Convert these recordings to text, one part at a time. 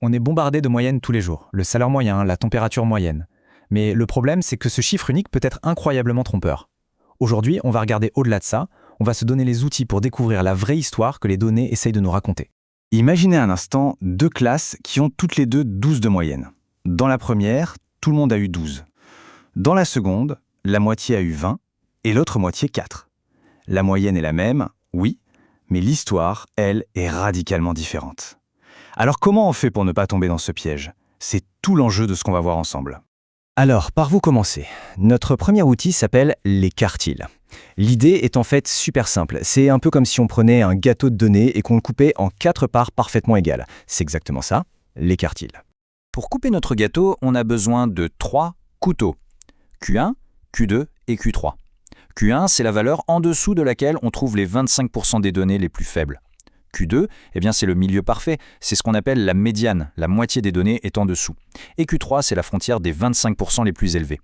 On est bombardé de moyennes tous les jours, le salaire moyen, la température moyenne. Mais le problème, c'est que ce chiffre unique peut être incroyablement trompeur. Aujourd'hui, on va regarder au-delà de ça, on va se donner les outils pour découvrir la vraie histoire que les données essayent de nous raconter. Imaginez un instant deux classes qui ont toutes les deux 12 de moyenne. Dans la première, tout le monde a eu 12. Dans la seconde, la moitié a eu 20 et l'autre moitié 4. La moyenne est la même, oui, mais l'histoire, elle, est radicalement différente. Alors comment on fait pour ne pas tomber dans ce piège? C'est tout l'enjeu de ce qu'on va voir ensemble. Alors, par vous commencer. Notre premier outil s'appelle les quartiles. L'idée est en fait super simple. C'est un peu comme si on prenait un gâteau de données et qu'on le coupait en 4 parts parfaitement égales. C'est exactement ça, les quartiles. Pour couper notre gâteau, on a besoin de 3 couteaux. Q1, Q2 et Q3. Q1, c'est la valeur en dessous de laquelle on trouve les 25% des données les plus faibles. Q2, c'est le milieu parfait, c'est ce qu'on appelle la médiane, la moitié des données est en dessous. Et Q3, c'est la frontière des 25% les plus élevés.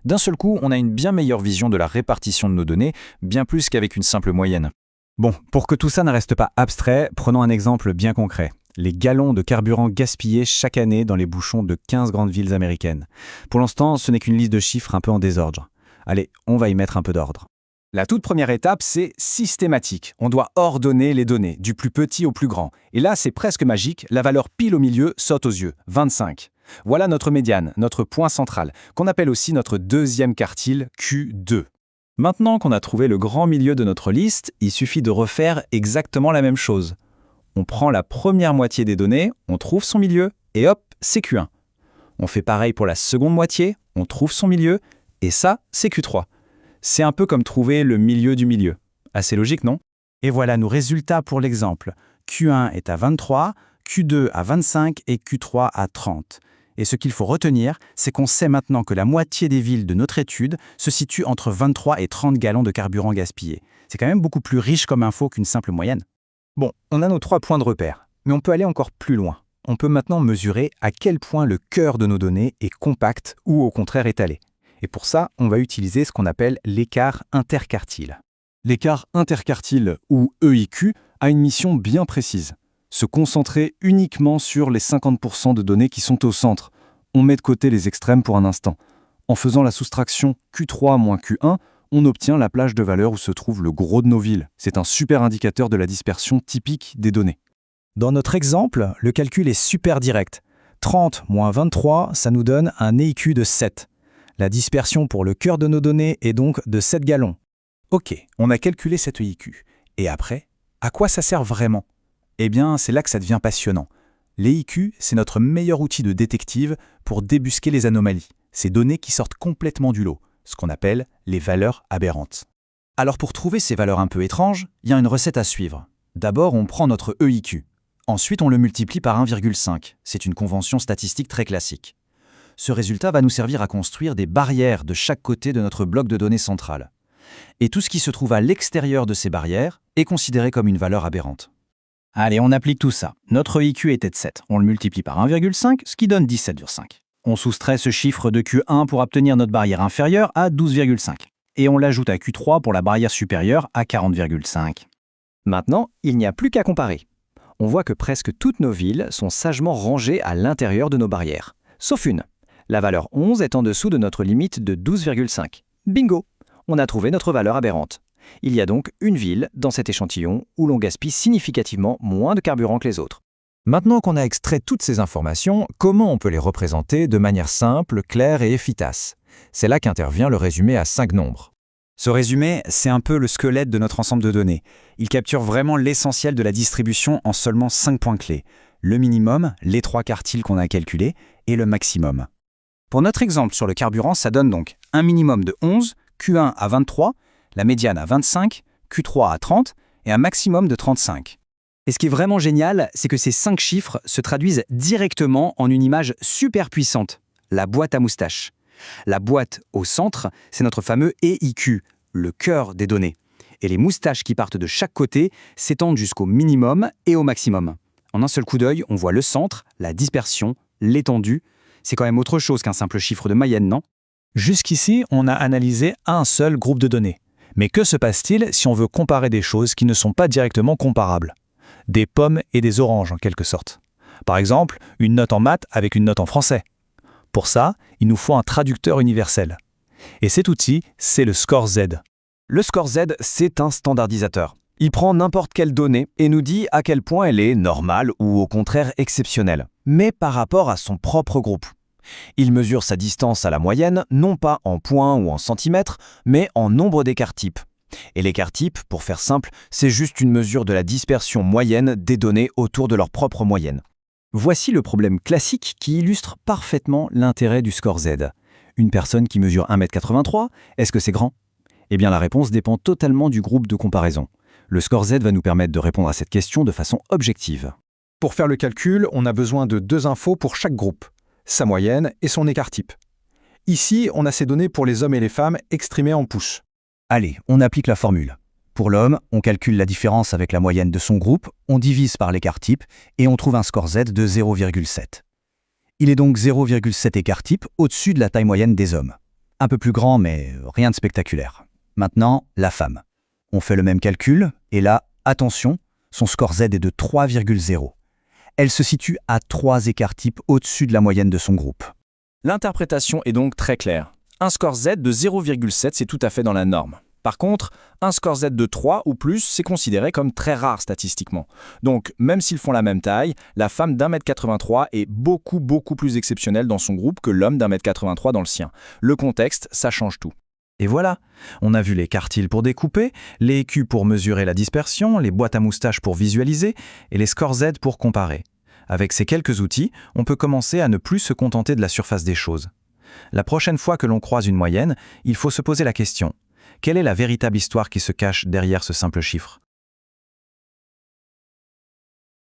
D'un seul coup, on a une bien meilleure vision de la répartition de nos données, bien plus qu'avec une simple moyenne. Bon, pour que tout ça ne reste pas abstrait, prenons un exemple bien concret. Les gallons de carburant gaspillés chaque année dans les bouchons de 15 grandes villes américaines. Pour l'instant, ce n'est qu'une liste de chiffres un peu en désordre. Allez, on va y mettre un peu d'ordre. La toute première étape, c'est systématique. On doit ordonner les données, du plus petit au plus grand. Et là, c'est presque magique, la valeur pile au milieu saute aux yeux, 25. Voilà notre médiane, notre point central, qu'on appelle aussi notre deuxième quartile, Q2. Maintenant qu'on a trouvé le grand milieu de notre liste, il suffit de refaire exactement la même chose. On prend la première moitié des données, on trouve son milieu, et hop, c'est Q1. On fait pareil pour la seconde moitié, on trouve son milieu, et ça, c'est Q3. C'est un peu comme trouver le milieu du milieu. Assez logique, non? Et voilà nos résultats pour l'exemple. Q1 est à 23, Q2 à 25 et Q3 à 30. Et ce qu'il faut retenir, c'est qu'on sait maintenant que la moitié des villes de notre étude se situe entre 23 et 30 gallons de carburant gaspillé. C'est quand même beaucoup plus riche comme info qu'une simple moyenne. Bon, on a nos 3 points de repère, mais on peut aller encore plus loin. On peut maintenant mesurer à quel point le cœur de nos données est compact ou au contraire étalé. Et pour ça, on va utiliser ce qu'on appelle l'écart interquartile. L'écart interquartile, ou EIQ, a une mission bien précise. Se concentrer uniquement sur les 50% de données qui sont au centre. On met de côté les extrêmes pour un instant. En faisant la soustraction Q3 moins Q1, on obtient la plage de valeur où se trouve le gros de nos villes. C'est un super indicateur de la dispersion typique des données. Dans notre exemple, le calcul est super direct. 30 moins 23, ça nous donne un EIQ de 7. La dispersion pour le cœur de nos données est donc de 7 gallons. Ok, on a calculé cet EIQ. Et après, à quoi ça sert vraiment? Eh bien, c'est là que ça devient passionnant. L'EIQ, c'est notre meilleur outil de détective pour débusquer les anomalies, ces données qui sortent complètement du lot, ce qu'on appelle les valeurs aberrantes. Alors pour trouver ces valeurs un peu étranges, il y a une recette à suivre. D'abord, on prend notre EIQ. Ensuite, on le multiplie par 1,5. C'est une convention statistique très classique. Ce résultat va nous servir à construire des barrières de chaque côté de notre bloc de données central. Et tout ce qui se trouve à l'extérieur de ces barrières est considéré comme une valeur aberrante. Allez, on applique tout ça. Notre EIQ était de 7. On le multiplie par 1,5, ce qui donne 17,5. On soustrait ce chiffre de Q1 pour obtenir notre barrière inférieure à 12,5. Et on l'ajoute à Q3 pour la barrière supérieure à 40,5. Maintenant, il n'y a plus qu'à comparer. On voit que presque toutes nos villes sont sagement rangées à l'intérieur de nos barrières. Sauf une. La valeur 11 est en dessous de notre limite de 12,5. Bingo! On a trouvé notre valeur aberrante. Il y a donc une ville dans cet échantillon où l'on gaspille significativement moins de carburant que les autres. Maintenant qu'on a extrait toutes ces informations, comment on peut les représenter de manière simple, claire et efficace? C'est là qu'intervient le résumé à 5 nombres. Ce résumé, c'est un peu le squelette de notre ensemble de données. Il capture vraiment l'essentiel de la distribution en seulement 5 points clés. Le minimum, les 3 quartiles qu'on a calculés, et le maximum. Pour notre exemple sur le carburant, ça donne donc un minimum de 11, Q1 à 23, la médiane à 25, Q3 à 30 et un maximum de 35. Et ce qui est vraiment génial, c'est que ces 5 chiffres se traduisent directement en une image super puissante, la boîte à moustaches. La boîte au centre, c'est notre fameux EIQ, le cœur des données. Et les moustaches qui partent de chaque côté s'étendent jusqu'au minimum et au maximum. En un seul coup d'œil, on voit le centre, la dispersion, l'étendue. C'est quand même autre chose qu'un simple chiffre de moyenne, non? Jusqu'ici, on a analysé un seul groupe de données. Mais que se passe-t-il si on veut comparer des choses qui ne sont pas directement comparables? Des pommes et des oranges, en quelque sorte. Par exemple, une note en maths avec une note en français. Pour ça, il nous faut un traducteur universel. Et cet outil, c'est le Score Z. Le score Z, c'est un standardisateur. Il prend n'importe quelle donnée et nous dit à quel point elle est normale ou au contraire exceptionnelle, mais par rapport à son propre groupe. Il mesure sa distance à la moyenne, non pas en points ou en centimètres, mais en nombre d'écarts types. Et l'écart type, pour faire simple, c'est juste une mesure de la dispersion moyenne des données autour de leur propre moyenne. Voici le problème classique qui illustre parfaitement l'intérêt du score Z. Une personne qui mesure 1,83 m, est-ce que c'est grand ? Eh bien la réponse dépend totalement du groupe de comparaison. Le score Z va nous permettre de répondre à cette question de façon objective. Pour faire le calcul, on a besoin de 2 infos pour chaque groupe, sa moyenne et son écart type. Ici, on a ces données pour les hommes et les femmes exprimées en pouces. Allez, on applique la formule. Pour l'homme, on calcule la différence avec la moyenne de son groupe, on divise par l'écart type et on trouve un score Z de 0,7. Il est donc 0,7 écart type au-dessus de la taille moyenne des hommes. Un peu plus grand, mais rien de spectaculaire. Maintenant, la femme. On fait le même calcul, et là, attention, son score Z est de 3,0. Elle se situe à 3 écarts types au-dessus de la moyenne de son groupe. L'interprétation est donc très claire. Un score Z de 0,7, c'est tout à fait dans la norme. Par contre, un score Z de 3 ou plus, c'est considéré comme très rare statistiquement. Donc, même s'ils font la même taille, la femme d'1,83 m est beaucoup plus exceptionnelle dans son groupe que l'homme d'1,83 m dans le sien. Le contexte, ça change tout. Et voilà, on a vu les quartiles pour découper, les écus pour mesurer la dispersion, les boîtes à moustaches pour visualiser et les scores Z pour comparer. Avec ces quelques outils, on peut commencer à ne plus se contenter de la surface des choses. La prochaine fois que l'on croise une moyenne, il faut se poser la question: quelle est la véritable histoire qui se cache derrière ce simple chiffre ?